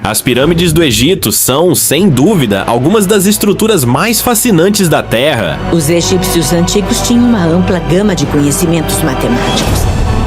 As pirâmides do Egito são, sem dúvida, algumas das estruturas mais fascinantes da Terra. Os egípcios antigos tinham uma ampla gama de conhecimentos matemáticos.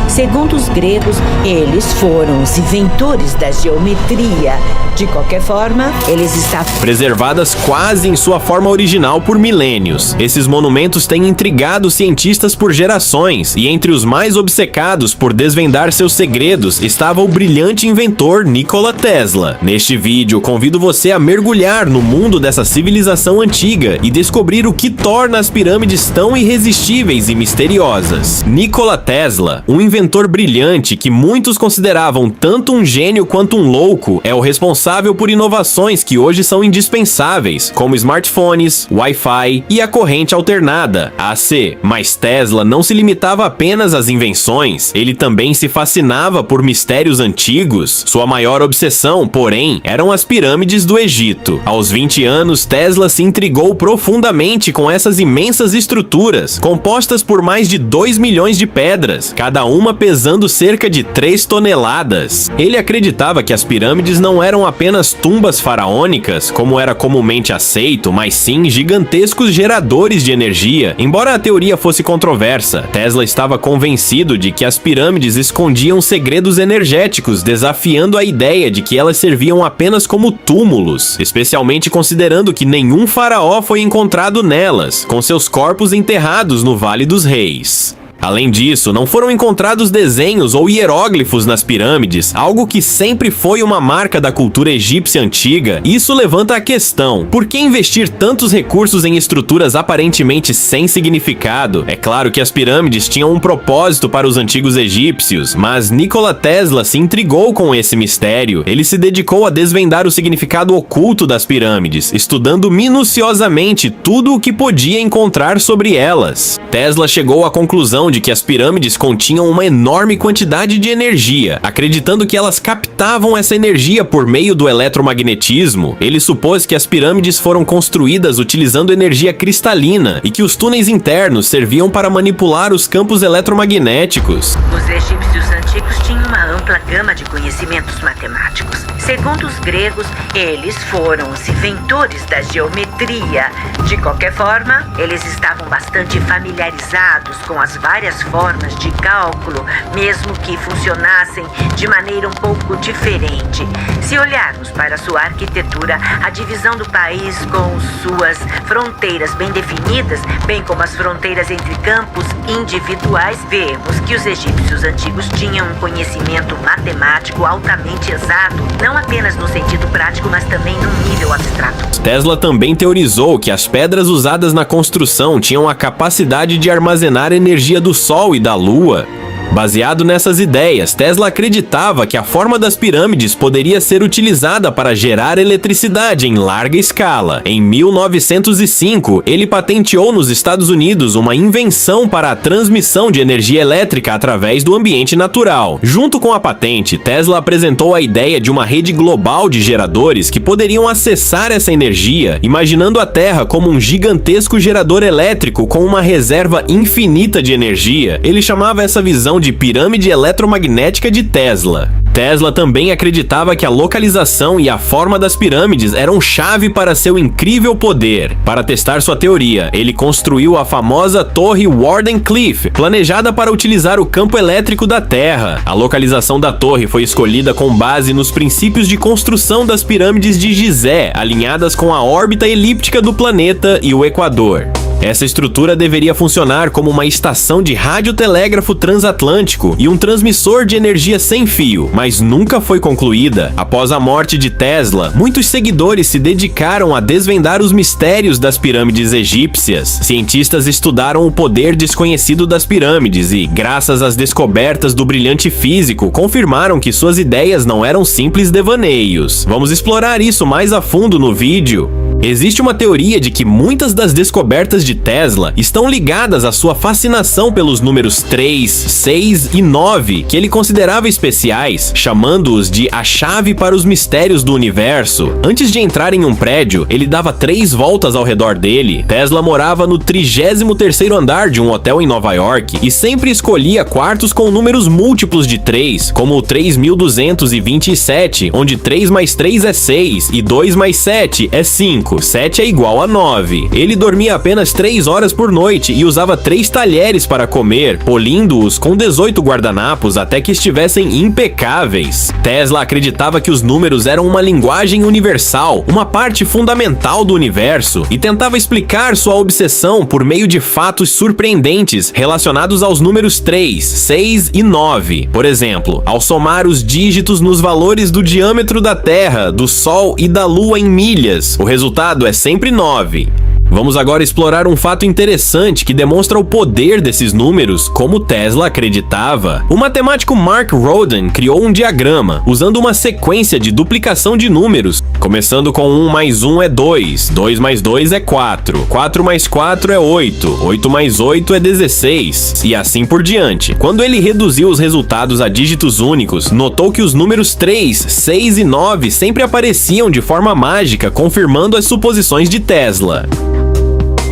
Segundo os gregos, eles foram os inventores da geometria. De qualquer forma, eles estavam preservadas quase em sua forma original por milênios. Esses monumentos têm intrigado cientistas por gerações, e entre os mais obcecados por desvendar seus segredos estava o brilhante inventor Nikola Tesla. Neste vídeo, convido você a mergulhar no mundo dessa civilização antiga e descobrir o que torna as pirâmides tão irresistíveis e misteriosas. Nikola Tesla, um inventor brilhante que muitos consideravam tanto um gênio quanto um louco, é o responsável por inovações que hoje são indispensáveis, como smartphones, Wi-Fi e a corrente alternada, AC. Mas Tesla não se limitava apenas às invenções, ele também se fascinava por mistérios antigos. Sua maior obsessão, porém, eram as pirâmides do Egito. Aos 20 anos, Tesla se intrigou profundamente com essas imensas estruturas, compostas por mais de 2 milhões de pedras, cada uma pesando cerca de 3 toneladas. Ele acreditava que as pirâmides não eram apenas tumbas faraônicas, como era comumente aceito, mas sim gigantescos geradores de energia. Embora a teoria fosse controversa, Tesla estava convencido de que as pirâmides escondiam segredos energéticos, desafiando a ideia de que elas serviam apenas como túmulos, especialmente considerando que nenhum faraó foi encontrado nelas, com seus corpos enterrados no Vale dos Reis. Além disso, não foram encontrados desenhos ou hieróglifos nas pirâmides, algo que sempre foi uma marca da cultura egípcia antiga. Isso levanta a questão: por que investir tantos recursos em estruturas aparentemente sem significado? É claro que as pirâmides tinham um propósito para os antigos egípcios, mas Nikola Tesla se intrigou com esse mistério. Ele se dedicou a desvendar o significado oculto das pirâmides, estudando minuciosamente tudo o que podia encontrar sobre elas. Tesla chegou à conclusão de que as pirâmides continham uma enorme quantidade de energia. Acreditando que elas captavam essa energia por meio do eletromagnetismo, ele supôs que as pirâmides foram construídas utilizando energia cristalina e que os túneis internos serviam para manipular os campos eletromagnéticos. Os egípcios antigos tinham uma ampla gama de conhecimentos matemáticos. Segundo os gregos, eles foram os inventores da geometria. De qualquer forma, eles estavam bastante familiarizados com as várias formas de cálculo, mesmo que funcionassem de maneira um pouco diferente. Se olharmos para sua arquitetura, a divisão do país com suas fronteiras bem definidas, bem como as fronteiras entre campos individuais, vemos que os egípcios antigos tinham um conhecimento matemático altamente exato, não apenas no sentido prático, mas também num nível abstrato. Tesla também teorizou que as pedras usadas na construção tinham a capacidade de armazenar energia do Sol e da Lua. Baseado nessas ideias, Tesla acreditava que a forma das pirâmides poderia ser utilizada para gerar eletricidade em larga escala. Em 1905, ele patenteou nos Estados Unidos uma invenção para a transmissão de energia elétrica através do ambiente natural. Junto com a patente, Tesla apresentou a ideia de uma rede global de geradores que poderiam acessar essa energia, imaginando a Terra como um gigantesco gerador elétrico com uma reserva infinita de energia. Ele chamava essa visão de pirâmide eletromagnética de Tesla. Tesla também acreditava que a localização e a forma das pirâmides eram chave para seu incrível poder. Para testar sua teoria, ele construiu a famosa Torre Wardenclyffe, planejada para utilizar o campo elétrico da Terra. A localização da torre foi escolhida com base nos princípios de construção das pirâmides de Gizé, alinhadas com a órbita elíptica do planeta e o Equador. Essa estrutura deveria funcionar como uma estação de radiotelégrafo transatlântico e um transmissor de energia sem fio, mas nunca foi concluída. Após a morte de Tesla, muitos seguidores se dedicaram a desvendar os mistérios das pirâmides egípcias. Cientistas estudaram o poder desconhecido das pirâmides e, graças às descobertas do brilhante físico, confirmaram que suas ideias não eram simples devaneios. Vamos explorar isso mais a fundo no vídeo. Existe uma teoria de que muitas das descobertas de Tesla estão ligadas à sua fascinação pelos números 3, 6 e 9, que ele considerava especiais, chamando-os de a chave para os mistérios do universo. Antes de entrar em um prédio, ele dava 3 voltas ao redor dele. Tesla morava no 33º andar de um hotel em Nova York e sempre escolhia quartos com números múltiplos de 3, como o 3227, onde 3 mais 3 é 6 e 2 mais 7 é 5, 7 é igual a 9. Ele dormia apenas 3 horas por noite e usava 3 talheres para comer, polindo-os com 18 guardanapos até que estivessem impecáveis. Tesla acreditava que os números eram uma linguagem universal, uma parte fundamental do universo, e tentava explicar sua obsessão por meio de fatos surpreendentes relacionados aos números 3, 6 e 9. Por exemplo, ao somar os dígitos nos valores do diâmetro da Terra, do Sol e da Lua em milhas, o resultado é sempre 9. Vamos agora explorar um fato interessante que demonstra o poder desses números, como Tesla acreditava. O matemático Mark Roden criou um diagrama usando uma sequência de duplicação de números, começando com 1 mais 1 é 2, 2 mais 2 é 4, 4 mais 4 é 8, 8 mais 8 é 16, e assim por diante. Quando ele reduziu os resultados a dígitos únicos, notou que os números 3, 6 e 9 sempre apareciam de forma mágica, confirmando as suposições de Tesla.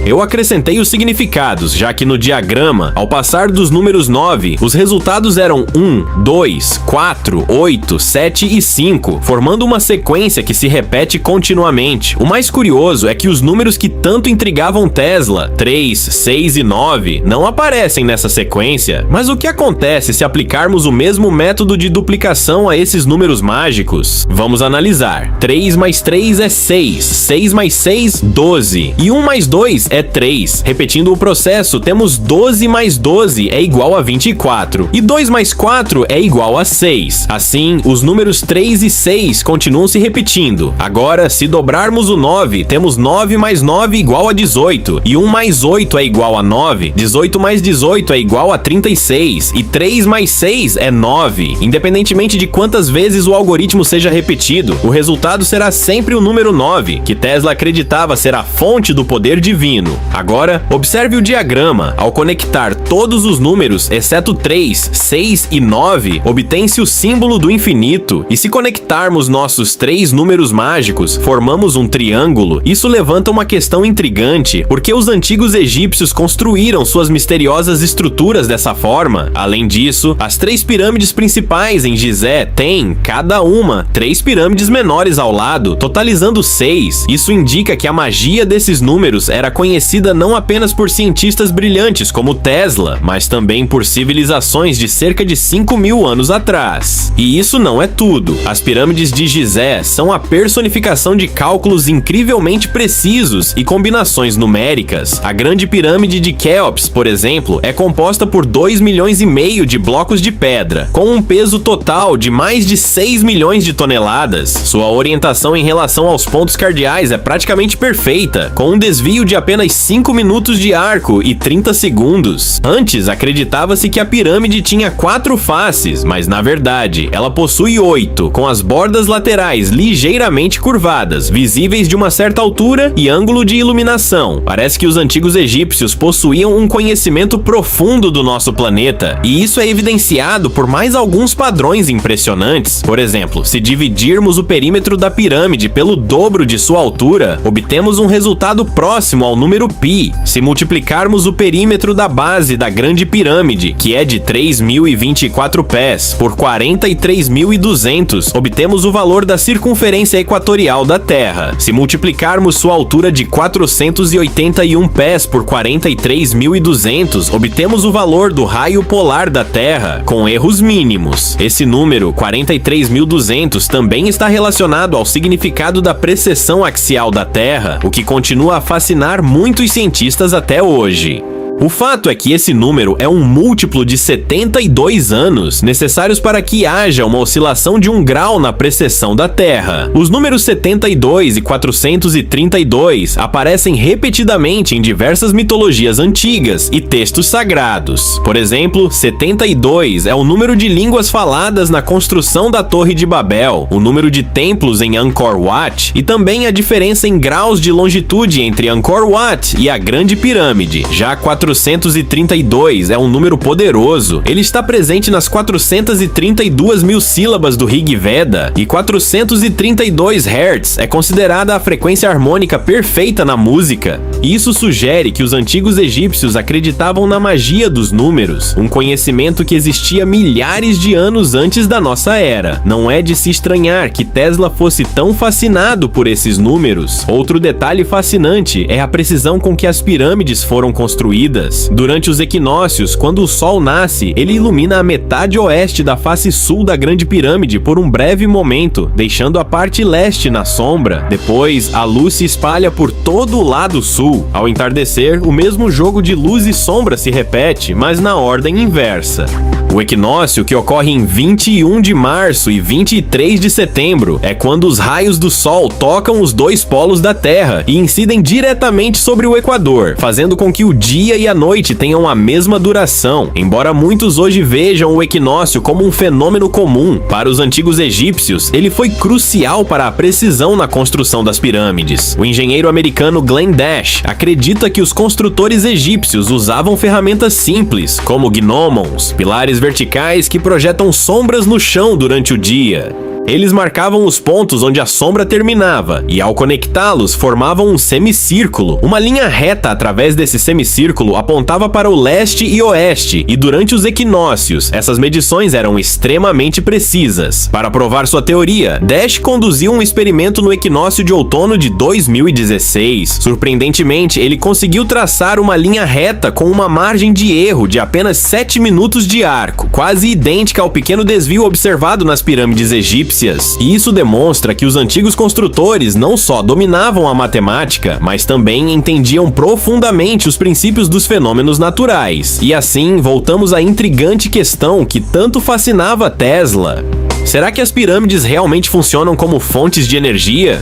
Eu acrescentei os significados, já que no diagrama, ao passar dos números 9, os resultados eram 1, 2, 4, 8, 7 e 5, formando uma sequência que se repete continuamente. O mais curioso é que os números que tanto intrigavam Tesla, 3, 6 e 9, não aparecem nessa sequência. Mas o que acontece se aplicarmos o mesmo método de duplicação a esses números mágicos? Vamos analisar. 3 mais 3 é 6, 6 mais 6, 12, e 1 mais 2 é 3. Repetindo o processo, temos 12 mais 12 é igual a 24, e 2 mais 4 é igual a 6. Assim, os números 3 e 6 continuam se repetindo. Agora, se dobrarmos o 9, temos 9 mais 9 igual a 18, e 1 mais 8 é igual a 9, 18 mais 18 é igual a 36, e 3 mais 6 é 9. Independentemente de quantas vezes o algoritmo seja repetido, o resultado será sempre o número 9, que Tesla acreditava ser a fonte do poder divino. Agora, observe o diagrama. Ao conectar todos os números, exceto 3, 6 e 9, obtém-se o símbolo do infinito. E se conectarmos nossos 3 números mágicos, formamos um triângulo. Isso levanta uma questão intrigante, porque os antigos egípcios construíram suas misteriosas estruturas dessa forma. Além disso, as 3 pirâmides principais em Gizé têm, cada uma, 3 pirâmides menores ao lado, totalizando 6. Isso indica que a magia desses números era conhecida não apenas por cientistas brilhantes como Tesla, mas também por civilizações de cerca de 5.000 anos atrás. E isso não é tudo. As pirâmides de Gizé são a personificação de cálculos incrivelmente precisos e combinações numéricas. A Grande Pirâmide de Quéops, por exemplo, é composta por 2,5 milhões de blocos de pedra, com um peso total de mais de 6 milhões de toneladas. Sua orientação em relação aos pontos cardeais é praticamente perfeita, com um desvio de apenas 5 minutos de arco e 30 segundos. Antes, acreditava-se que a pirâmide tinha 4 faces, mas na verdade, ela possui 8, com as bordas laterais ligeiramente curvadas, visíveis de uma certa altura e ângulo de iluminação. Parece que os antigos egípcios possuíam um conhecimento profundo do nosso planeta, e isso é evidenciado por mais alguns padrões impressionantes. Por exemplo, se dividirmos o perímetro da pirâmide pelo dobro de sua altura, obtemos um resultado próximo ao número π. Se multiplicarmos o perímetro da base da Grande Pirâmide, que é de 3.024 pés, por 43.200, obtemos o valor da circunferência equatorial da Terra. Se multiplicarmos sua altura de 481 pés por 43.200, obtemos o valor do raio polar da Terra, com erros mínimos. Esse número, 43.200, também está relacionado ao significado da precessão axial da Terra, o que continua a fascinar muitos cientistas até hoje. O fato é que esse número é um múltiplo de 72 anos, necessários para que haja uma oscilação de 1 grau na precessão da Terra. Os números 72 e 432 aparecem repetidamente em diversas mitologias antigas e textos sagrados. Por exemplo, 72 é o número de línguas faladas na construção da Torre de Babel, o número de templos em Angkor Wat e também a diferença em graus de longitude entre Angkor Wat e a Grande Pirâmide. Já 432 é um número poderoso. Ele está presente nas 432 mil sílabas do Rig Veda e 432 Hz é considerada a frequência harmônica perfeita na música. Isso sugere que os antigos egípcios acreditavam na magia dos números, um conhecimento que existia milhares de anos antes da nossa era. Não é de se estranhar que Tesla fosse tão fascinado por esses números. Outro detalhe fascinante é a precisão com que as pirâmides foram construídas. Durante os equinócios, quando o Sol nasce, ele ilumina a metade oeste da face sul da Grande Pirâmide por um breve momento, deixando a parte leste na sombra. Depois, a luz se espalha por todo o lado sul. Ao entardecer, o mesmo jogo de luz e sombra se repete, mas na ordem inversa. O equinócio, que ocorre em 21 de março e 23 de setembro, é quando os raios do Sol tocam os dois polos da Terra e incidem diretamente sobre o Equador, fazendo com que o dia e a noite tenham a mesma duração. Embora muitos hoje vejam o equinócio como um fenômeno comum, para os antigos egípcios, ele foi crucial para a precisão na construção das pirâmides. O engenheiro americano Glenn Dash acredita que os construtores egípcios usavam ferramentas simples, como gnomons, pilares verticais que projetam sombras no chão durante o dia. Eles marcavam os pontos onde a sombra terminava e, ao conectá-los, formavam um semicírculo. Uma linha reta através desse semicírculo apontava para o leste e oeste, e durante os equinócios, essas medições eram extremamente precisas. Para provar sua teoria, Dash conduziu um experimento no equinócio de outono de 2016. Surpreendentemente, ele conseguiu traçar uma linha reta com uma margem de erro de apenas 7 minutos de arco, quase idêntica ao pequeno desvio observado nas pirâmides egípcias. E isso demonstra que os antigos construtores não só dominavam a matemática, mas também entendiam profundamente os princípios dos fenômenos naturais. E assim, voltamos à intrigante questão que tanto fascinava Tesla. Será que as pirâmides realmente funcionam como fontes de energia?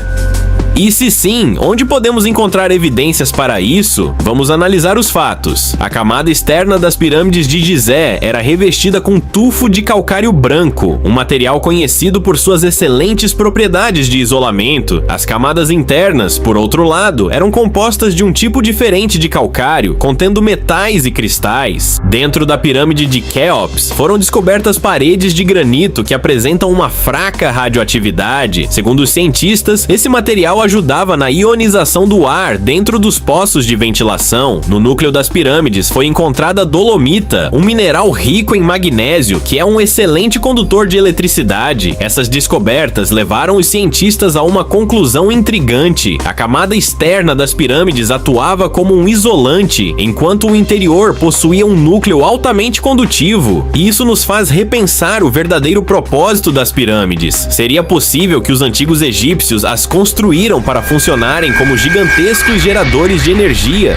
E se sim, onde podemos encontrar evidências para isso? Vamos analisar os fatos. A camada externa das pirâmides de Gizé era revestida com tufo de calcário branco, um material conhecido por suas excelentes propriedades de isolamento. As camadas internas, por outro lado, eram compostas de um tipo diferente de calcário, contendo metais e cristais. Dentro da pirâmide de Quéops, foram descobertas paredes de granito que apresentam uma fraca radioatividade. Segundo os cientistas, esse material ajudava na ionização do ar dentro dos poços de ventilação. No núcleo das pirâmides foi encontrada dolomita, um mineral rico em magnésio que é um excelente condutor de eletricidade. Essas descobertas levaram os cientistas a uma conclusão intrigante. A camada externa das pirâmides atuava como um isolante, enquanto o interior possuía um núcleo altamente condutivo. E isso nos faz repensar o verdadeiro propósito das pirâmides. Seria possível que os antigos egípcios as construíram para funcionarem como gigantescos geradores de energia?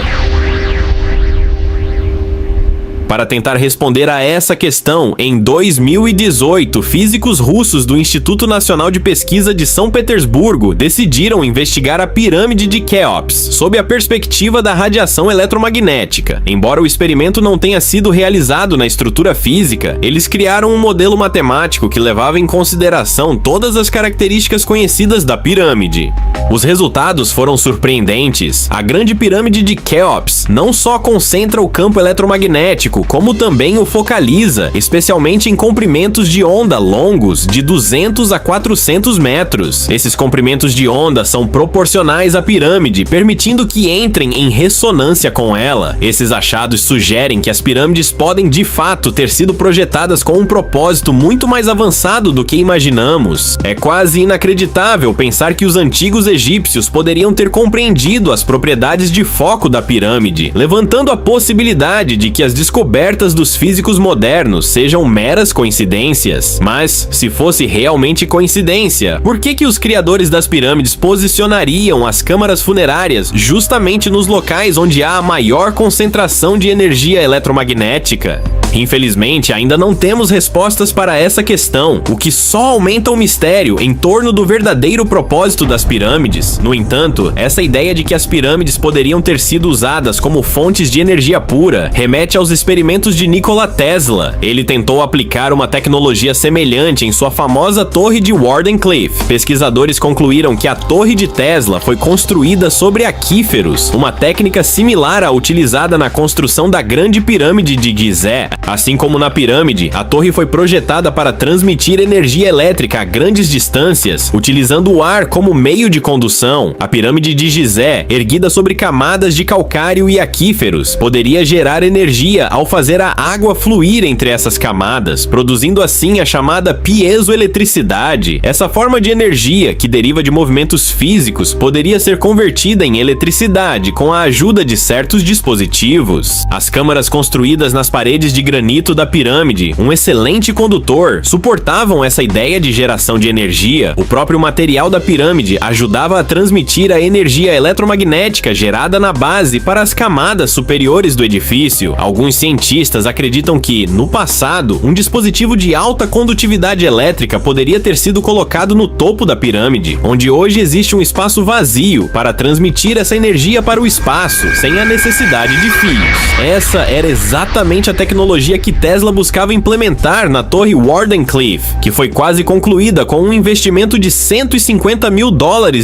Para tentar responder a essa questão, em 2018, físicos russos do Instituto Nacional de Pesquisa de São Petersburgo decidiram investigar a pirâmide de Quéops sob a perspectiva da radiação eletromagnética. Embora o experimento não tenha sido realizado na estrutura física, eles criaram um modelo matemático que levava em consideração todas as características conhecidas da pirâmide. Os resultados foram surpreendentes. A Grande Pirâmide de Quéops não só concentra o campo eletromagnético, como também o focaliza, especialmente em comprimentos de onda longos de 200 a 400 metros. Esses comprimentos de onda são proporcionais à pirâmide, permitindo que entrem em ressonância com ela. Esses achados sugerem que as pirâmides podem de fato ter sido projetadas com um propósito muito mais avançado do que imaginamos. É quase inacreditável pensar que os antigos egípcios poderiam ter compreendido as propriedades de foco da pirâmide, levantando a possibilidade de que as descobertas dos físicos modernos sejam meras coincidências. Mas, se fosse realmente coincidência, por que os criadores das pirâmides posicionariam as câmaras funerárias justamente nos locais onde há a maior concentração de energia eletromagnética? Infelizmente, ainda não temos respostas para essa questão, o que só aumenta o mistério em torno do verdadeiro propósito das pirâmides. No entanto, essa ideia de que as pirâmides poderiam ter sido usadas como fontes de energia pura remete aos experimentos de Nikola Tesla. Ele tentou aplicar uma tecnologia semelhante em sua famosa torre de Wardenclyffe. Pesquisadores concluíram que a torre de Tesla foi construída sobre aquíferos, uma técnica similar à utilizada na construção da Grande Pirâmide de Gizé. Assim como na pirâmide, a torre foi projetada para transmitir energia elétrica a grandes distâncias, utilizando o ar como meio de condução. A pirâmide de Gizé, erguida sobre camadas de calcário e aquíferos, poderia gerar energia ao fazer a água fluir entre essas camadas, produzindo assim a chamada piezoeletricidade. Essa forma de energia, que deriva de movimentos físicos, poderia ser convertida em eletricidade com a ajuda de certos dispositivos. As câmaras construídas nas paredes de granito da pirâmide, um excelente condutor, suportavam essa ideia de geração de energia. O próprio material da pirâmide ajudava a transmitir a energia eletromagnética gerada na base para as camadas superiores do edifício. Alguns cientistas acreditam que, no passado, um dispositivo de alta condutividade elétrica poderia ter sido colocado no topo da pirâmide, onde hoje existe um espaço vazio para transmitir essa energia para o espaço, sem a necessidade de fios. Essa era exatamente a tecnologia que Tesla buscava implementar na torre Wardenclyffe, que foi quase concluída com um investimento de $150 mil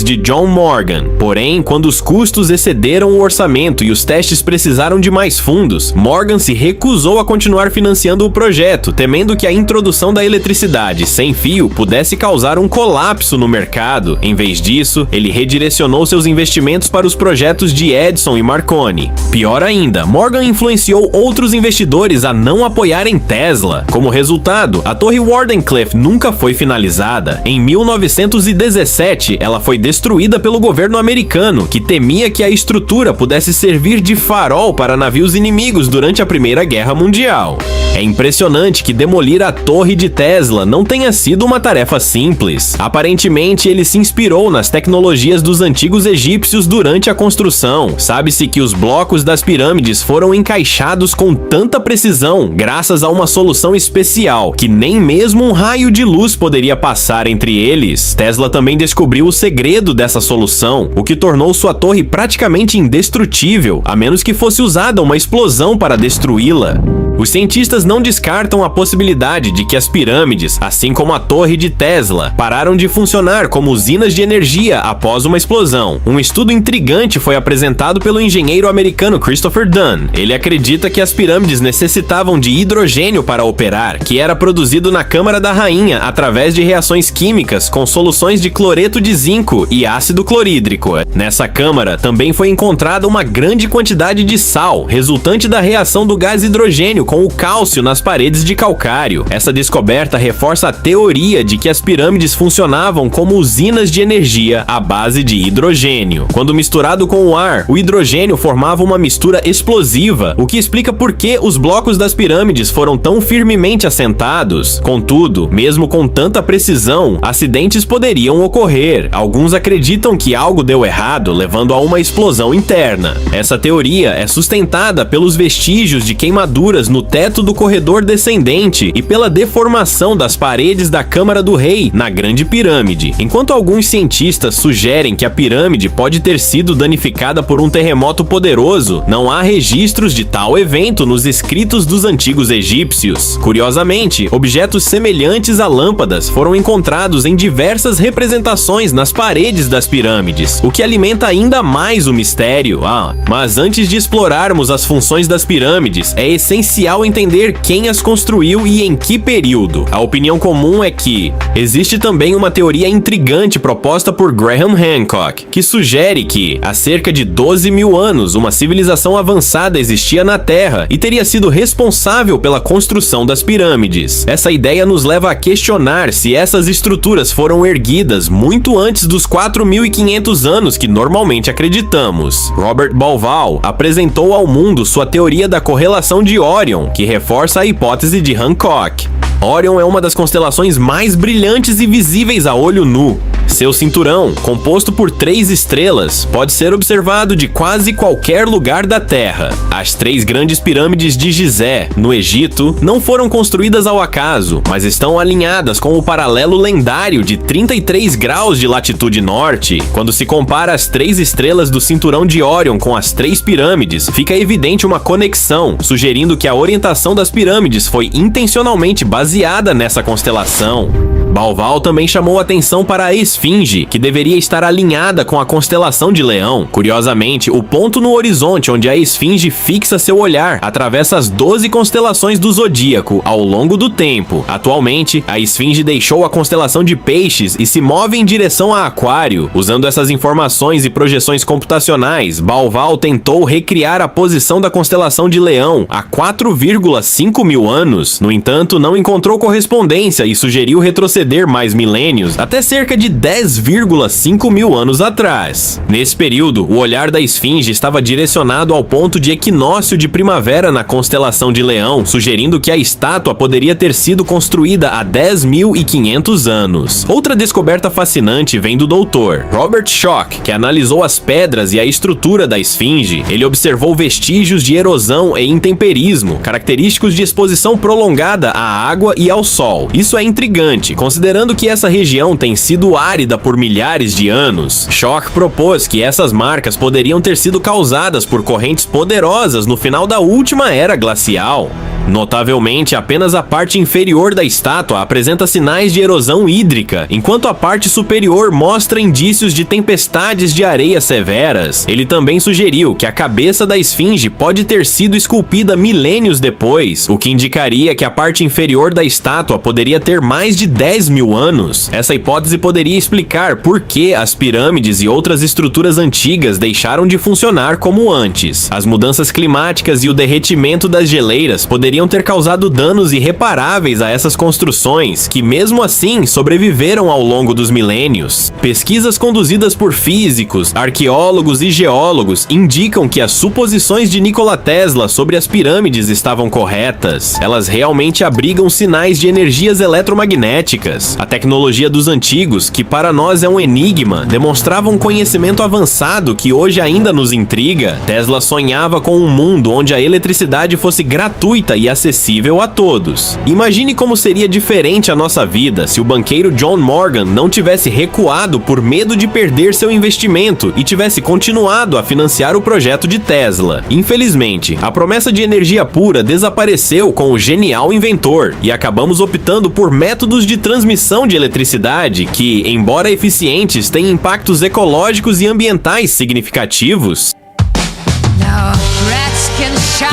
de John Morgan. Porém, quando os custos excederam o orçamento e os testes precisaram de mais fundos, Morgan se recusou a continuar financiando o projeto, temendo que a introdução da eletricidade sem fio pudesse causar um colapso no mercado. Em vez disso, ele redirecionou seus investimentos para os projetos de Edison e Marconi. Pior ainda, Morgan influenciou outros investidores a não apoiarem Tesla. Como resultado, a torre Wardenclyffe nunca foi finalizada. Em 1917, ela foi destruída pelo governo americano, que temia que a estrutura pudesse servir de farol para navios inimigos durante a Primeira Guerra Mundial. É impressionante que demolir a torre de Tesla não tenha sido uma tarefa simples. Aparentemente, ele se inspirou nas tecnologias dos antigos egípcios durante a construção. Sabe-se que os blocos das pirâmides foram encaixados com tanta precisão graças a uma solução especial, que nem mesmo um raio de luz poderia passar entre eles. Tesla também descobriu o segredo dessa solução, o que tornou sua torre praticamente indestrutível, a menos que fosse usada uma explosão para destruí-la. Os cientistas não descartam a possibilidade de que as pirâmides, assim como a torre de Tesla, pararam de funcionar como usinas de energia após uma explosão. Um estudo intrigante foi apresentado pelo engenheiro americano Christopher Dunn. Ele acredita que as pirâmides necessitavam de hidrogênio para operar, que era produzido na Câmara da Rainha através de reações químicas com soluções de cloreto de zinco e ácido clorídrico. Nessa câmara também foi encontrada uma grande quantidade de sal, resultante da reação do gás hidrogênio com o cálcio nas paredes de calcário. Essa descoberta reforça a teoria de que as pirâmides funcionavam como usinas de energia à base de hidrogênio. Quando misturado com o ar, o hidrogênio formava uma mistura explosiva, o que explica por que os blocos das pirâmides foram tão firmemente assentados. Contudo, mesmo com tanta precisão, acidentes poderiam ocorrer. Alguns acreditam que algo deu errado, levando a uma explosão interna. Essa teoria é sustentada pelos vestígios de queimaduras no teto do corredor descendente e pela deformação das paredes da Câmara do Rei na Grande Pirâmide. Enquanto alguns cientistas sugerem que a pirâmide pode ter sido danificada por um terremoto poderoso, não há registros de tal evento nos escritos dos antigos egípcios. Curiosamente, objetos semelhantes a lâmpadas foram encontrados em diversas representações nas paredes das pirâmides, o que alimenta ainda mais o mistério. Mas antes de explorarmos as funções das pirâmides, é essencial entender quem as construiu e em que período. A opinião comum é que existe também uma teoria intrigante proposta por Graham Hancock, que sugere que, há cerca de 12 mil anos, uma civilização avançada existia na Terra e teria sido responsável pela construção das pirâmides. Essa ideia nos leva a questionar se essas estruturas foram erguidas muito antes dos 4.500 anos que normalmente acreditamos. Robert Bauval apresentou ao mundo sua teoria da correlação de Órion, que reforça a hipótese de Hancock. Órion é uma das constelações mais brilhantes e visíveis a olho nu. Seu cinturão, composto por 3 estrelas, pode ser observado de quase qualquer lugar da Terra. As 3 grandes pirâmides de Gizé, no Egito, não foram construídas ao acaso, mas estão alinhadas com o paralelo lendário de 33 graus de latitude norte. Quando se compara as 3 estrelas do cinturão de Órion com as 3 pirâmides, fica evidente uma conexão, sugerindo que a orientação das pirâmides foi intencionalmente baseada nessa constelação. Bauval também chamou atenção para a Esfinge, que deveria estar alinhada com a constelação de Leão. Curiosamente, o ponto no horizonte onde a Esfinge fixa seu olhar atravessa as 12 constelações do zodíaco ao longo do tempo. Atualmente, a Esfinge deixou a constelação de Peixes e se move em direção a Aquário. Usando essas informações e projeções computacionais, Bauval tentou recriar a posição da constelação de Leão há 4,5 mil anos. No entanto, não encontrou correspondência e sugeriu retroceder mais milênios até cerca de 10,5 mil anos atrás. Nesse período, o olhar da Esfinge estava direcionado ao ponto de equinócio de primavera na constelação de Leão, sugerindo que a estátua poderia ter sido construída há 10.500 anos. Outra descoberta fascinante vem do Dr. Robert Schoch, que analisou as pedras e a estrutura da Esfinge. Ele observou vestígios de erosão e intemperismo, característicos de exposição prolongada à água e ao sol. Isso é intrigante, considerando que essa região tem sido árida por milhares de anos. Schoch propôs que essas marcas poderiam ter sido causadas por correntes poderosas no final da última era glacial. Notavelmente, apenas a parte inferior da estátua apresenta sinais de erosão hídrica, enquanto a parte superior mostra indícios de tempestades de areia severas. Ele também sugeriu que a cabeça da Esfinge pode ter sido esculpida milênios depois, o que indicaria que a parte inferior da estátua poderia ter mais de 10 mil anos. Essa hipótese poderia explicar por que as pirâmides e outras estruturas antigas deixaram de funcionar como antes. As mudanças climáticas e o derretimento das geleiras poderiam ter causado danos irreparáveis a essas construções, que mesmo assim sobreviveram ao longo dos milênios. Pesquisas conduzidas por físicos, arqueólogos e geólogos indicam que as suposições de Nikola Tesla sobre as pirâmides estavam corretas. Elas realmente abrigam sinais de energias eletromagnéticas. A tecnologia dos antigos, que para nós é um enigma, demonstrava um conhecimento avançado que hoje ainda nos intriga. Tesla sonhava com um mundo onde a eletricidade fosse gratuita e acessível a todos. Imagine como seria diferente a nossa vida se o banqueiro John Morgan não tivesse recuado por medo de perder seu investimento e tivesse continuado a financiar o projeto de Tesla. Infelizmente, a promessa de energia pura desapareceu com o genial inventor e acabamos optando por métodos de transmissão de eletricidade que, embora eficientes, têm impactos ecológicos e ambientais significativos.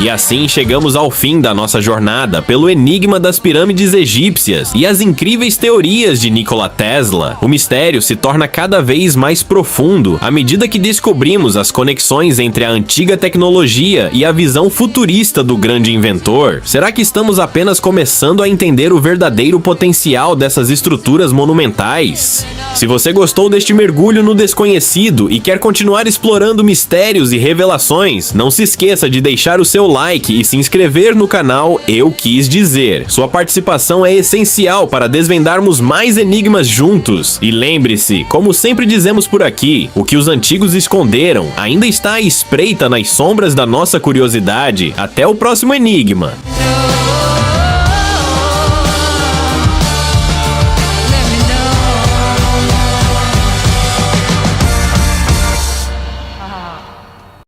E assim chegamos ao fim da nossa jornada pelo enigma das pirâmides egípcias e as incríveis teorias de Nikola Tesla. O mistério se torna cada vez mais profundo à medida que descobrimos as conexões entre a antiga tecnologia e a visão futurista do grande inventor. Será que estamos apenas começando a entender o verdadeiro potencial dessas estruturas monumentais? Se você gostou deste mergulho no desconhecido e quer continuar explorando mistérios e revelações, não se esqueça de deixar o seu like e se inscrever no canal Eu Quis Dizer. Sua participação é essencial para desvendarmos mais enigmas juntos. E lembre-se, como sempre dizemos por aqui, o que os antigos esconderam ainda está à espreita nas sombras da nossa curiosidade. Até o próximo enigma!